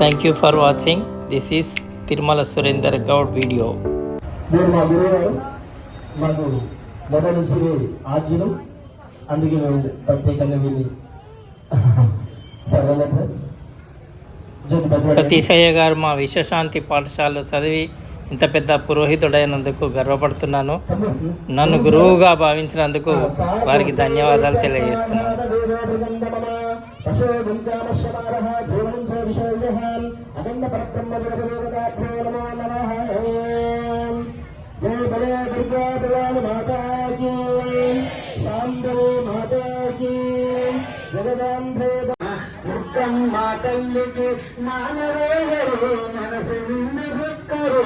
Thank you for watching. This is Tirumala Surender Goud video. మీరు మా గురువు గారు మాకు మొదటి నుంచి ఆర్జును, అందుకే మేము ప్రత్యేకంగా వీళ్ళు సతీశయ్య గారు మా విశ్వశాంతి పాఠశాలలో చదివి ఇంత పెద్ద పురోహితుడైనందుకు గర్వపడుతున్నాను. నన్ను గురువుగా భావించినందుకు వారికి ధన్యవాదాలు తెలియజేస్తున్నాను. మా తల్లికి మానవేయరు మనసు నిన్న భక్తరు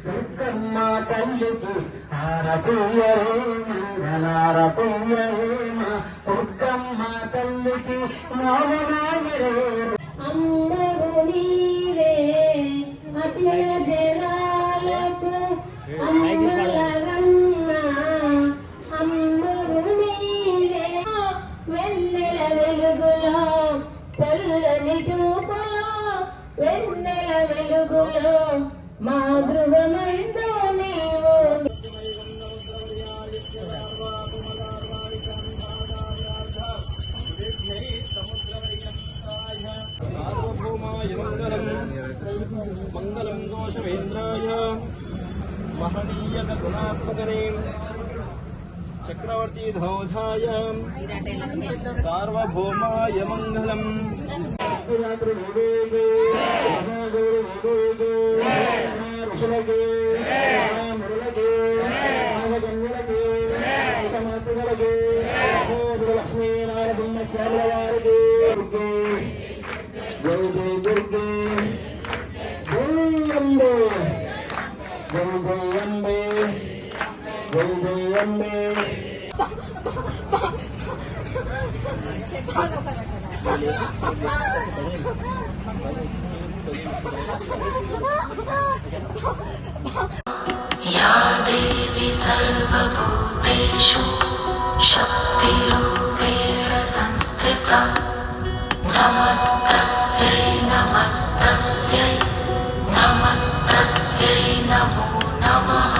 దుర్గమ్మ తల్లికి హారతీయరు మంగళారతీయరు దుర్గమ్మ తల్లికి మానవేయరు. అందరూ నీవే అఖిల జనాలకు అమ్మలగన్న అందరూ నీవే వెన్నెల వెలుగులో చల్లని చూపులో వెన్నెల వెలుగులో మా గృహమైందో నీవు. మంగళం దోషవేంద్రాయ మహనీయ గుణాత్మకనే చక్రవర్తి ధ్వజాయ సార్వభౌమాయ మంగళం. లక్ష్మీనారాయణ శ్యామల వారికి జై జై దుర్గే జై అంబే జై జై అంబే జై జై అంబే. या देवी सर्वभूतेषु शक्तिरूपेण संस्थिता नमस्तस्यै नमस्तस्यै नमस्तस्यै नमो नमः.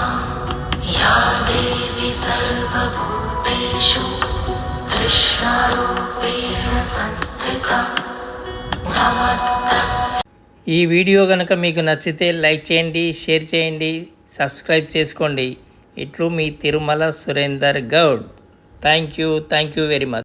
या देवी सर्वभूतेषु कृष्णरूपेण संस्थिता नमस्तस्यै. ఈ వీడియో కనుక మీకు నచ్చితే లైక్ చేయండి, షేర్ చేయండి, సబ్స్క్రైబ్ చేసుకోండి. ఇట్లు మీ Tirumala Surender Goud. Thank you very much.